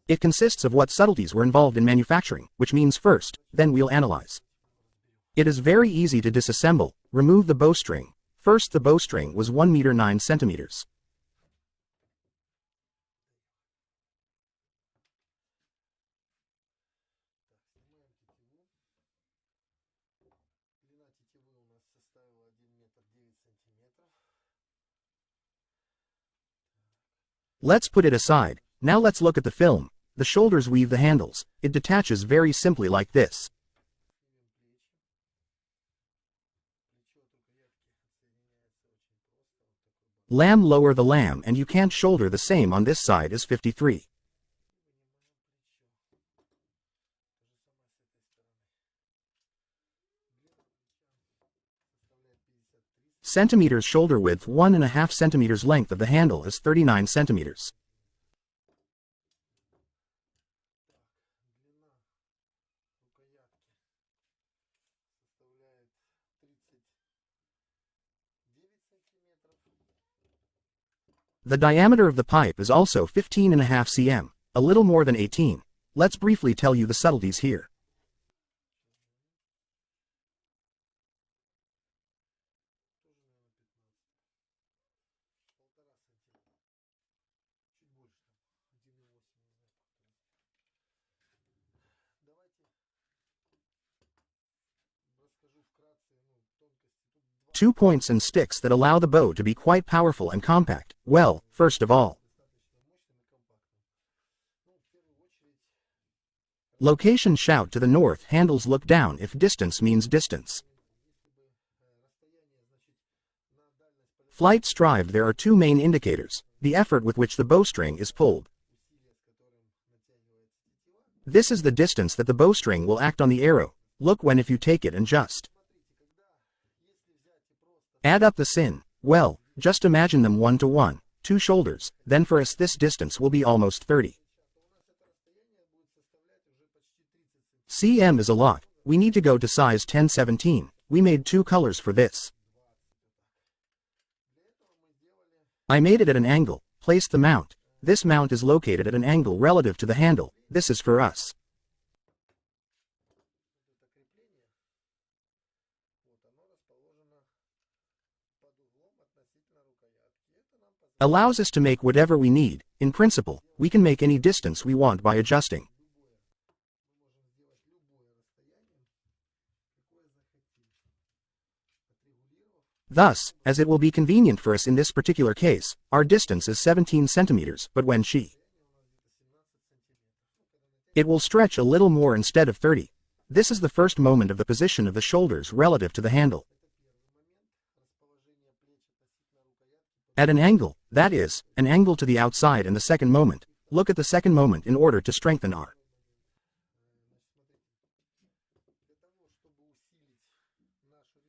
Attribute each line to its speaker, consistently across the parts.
Speaker 1: It consists of what subtleties were involved in manufacturing, which means first, then we'll analyze. It is very easy to disassemble. Remove the bowstring. First, the bowstring was 1 meter 9 centimeters. Let's put it aside. Now let's look at the film. The shoulders weave the handles. It detaches very simply like this. Lamb, lower the lamb and you can't shoulder the same on this side as 53 centimeters. Shoulder width 1.5 centimeters. Length of the handle is 39 centimeters. The diameter of the pipe is also 15.5 cm, a little more than 18. Let's briefly tell you the subtleties here. Two points and sticks that allow the bow to be quite powerful and compact. Well, first of all, location. Shout to the north. Handles look down if distance means distance. Flight strived. There are two main indicators: the effort with which the bowstring is pulled. This is the distance that the bowstring will act on the arrow. Look when if you take it and just add up the sin. Well, just imagine them 1 to 1, 2 shoulders, then for us this distance will be almost 30 cm is a lot. We need to go to size 10-17. We made 2 colors for this. I made it at an angle. Placed the mount. This mount is located at an angle relative to the handle. This is for us. Allows us to make whatever we need. In principle, we can make any distance we want by adjusting. Thus, as it will be convenient for us in this particular case, our distance is 17 centimeters, but when it will stretch a little more instead of 30. This is the first moment of the position of the shoulders relative to the handle. At an angle, that is, an angle to the outside. And the second moment, look at the second moment in order to strengthen our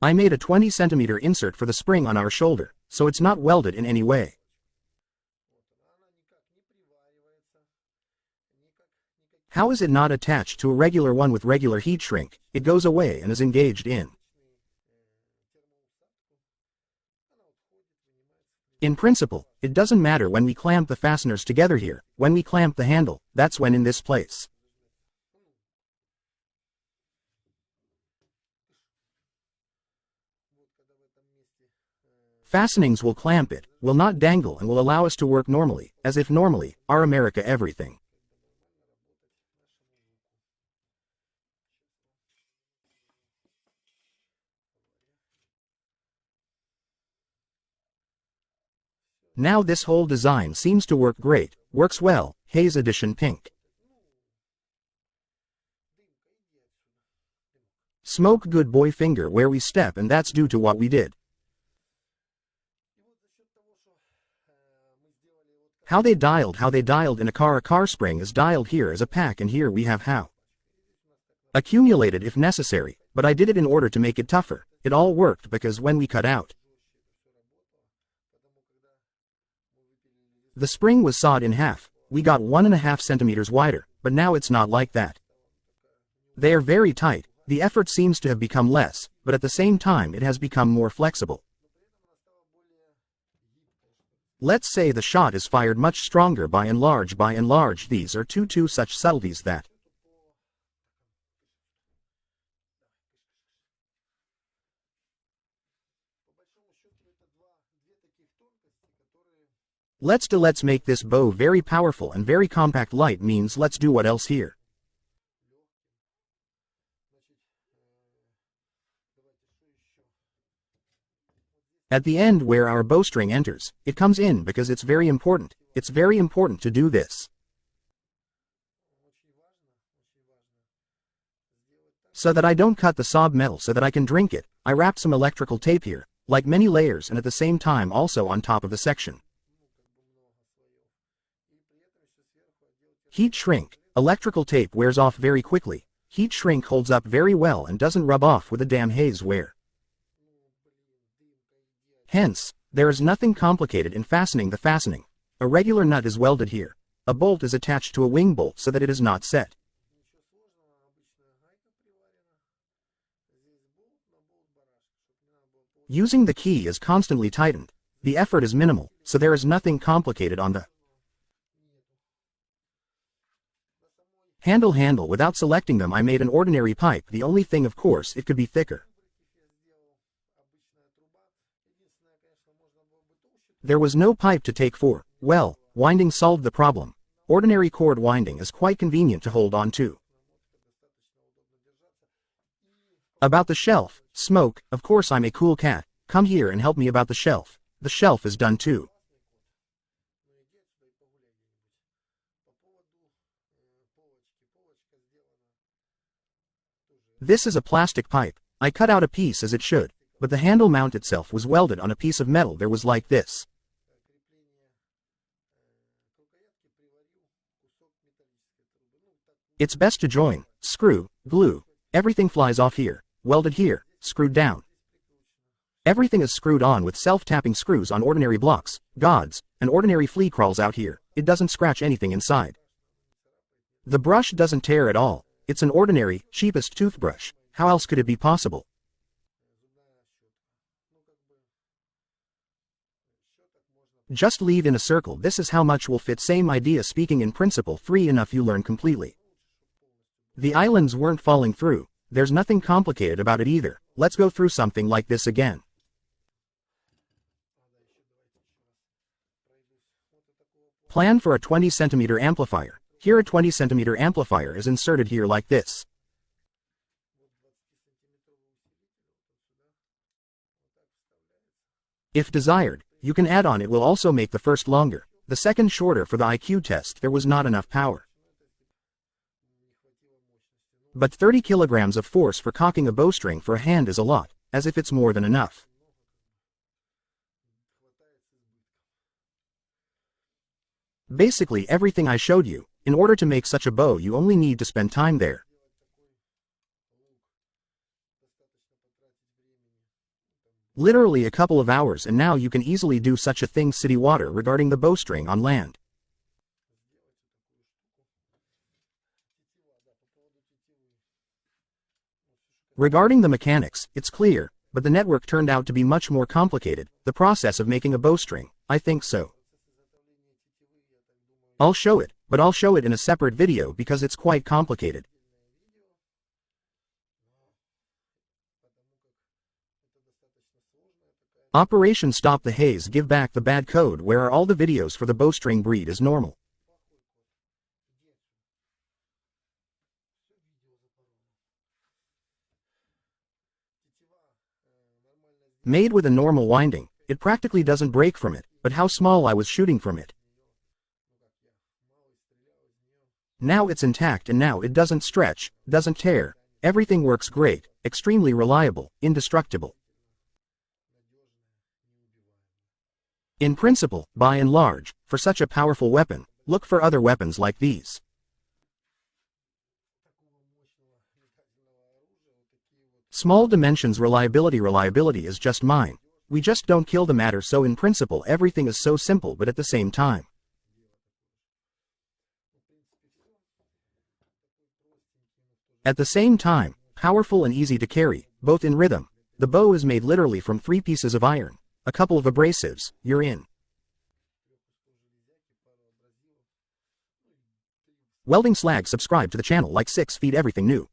Speaker 1: I made a 20 centimeter insert for the spring on our shoulder, so it's not welded in any way. How is it not attached to a regular one with regular heat shrink? It goes away and is engaged in. In principle, it doesn't matter when we clamp the fasteners together here. When we clamp the handle, that's when in this place. Fastenings will clamp it, will not dangle, and will allow us to work normally, as if normally, our America everything. Now this whole design seems to work great, works well. Hayes Edition Pink. Smoke good boy finger where we step, and that's due to what we did. How they dialed in a car spring is dialed here as a pack, and here we have how accumulated if necessary, but I did it in order to make it tougher. It all worked because when we cut out, the spring was sawed in half. We got 1.5 centimeters wider, but now it's not like that. They are very tight. The effort seems to have become less, but at the same time it has become more flexible. Let's say the shot is fired much stronger. By and large these are two such subtleties that let's make this bow very powerful and very compact. Light means let's do what else here. At the end where our bowstring enters, it comes in because it's very important. It's very important to do this. So that I don't cut the sob metal so that I can drink it, I wrapped some electrical tape here, like many layers, and at the same time also on top of the section. Heat shrink. Electrical tape wears off very quickly. Heat shrink holds up very well and doesn't rub off with a damn haze wear. Hence, there is nothing complicated in fastening the fastening. A regular nut is welded here. A bolt is attached to a wing bolt so that it is not set. Using the key is constantly tightened. The effort is minimal, so there is nothing complicated on the handle. Without selecting them, I made an ordinary pipe. The only thing, of course, it could be thicker. There was no pipe to take for, well, winding solved the problem. Ordinary cord winding is quite convenient to hold on to. About the shelf, smoke, of course I'm a cool cat. Come here and help me about the shelf. The shelf is done too. This is a plastic pipe. I cut out a piece as it should, but the handle mount itself was welded on a piece of metal. There was like this. It's best to join, screw, glue. Everything flies off here, welded here, screwed down. Everything is screwed on with self-tapping screws on ordinary blocks. Gods, an ordinary flea crawls out here. It doesn't scratch anything inside. The brush doesn't tear at all. It's an ordinary, cheapest toothbrush. How else could it be possible? Just leave in a circle. This is how much will fit. Same idea. Speaking in principle, free enough you learn completely. The islands weren't falling through. There's nothing complicated about it either. Let's go through something like this again. Plan for a 20 cm amplifier. Here a 20 cm amplifier is inserted here like this. If desired, you can add on. It will also make the first longer, the second shorter. For the IQ test there was not enough power. But 30 kilograms of force for cocking a bowstring for a hand is a lot, as if it's more than enough. Basically everything I showed you. In order to make such a bow you only need to spend time there. Literally a couple of hours, and now you can easily do such a thing. City water regarding the bowstring on land. Regarding the mechanics, it's clear, but the network turned out to be much more complicated. The process of making a bowstring, I think so. I'll show it, but I'll show it in a separate video because it's quite complicated. Operation Stop the Haze. Give back the bad code. Where are all the videos for the bowstring breed is normal? Made with a normal winding, it practically doesn't break from it, but how small I was shooting from it. Now it's intact and now it doesn't stretch, doesn't tear. Everything works great, extremely reliable, indestructible. In principle, by and large, for such a powerful weapon, look for other weapons like these. Small dimensions. Reliability is just mine. We just don't kill the matter. So in principle everything is so simple, but at the same time. Powerful and easy to carry, both in rhythm. The bow is made literally from 3 pieces of iron, a couple of abrasives, you're in. Welding Slag subscribe to the channel like 6 feed everything new.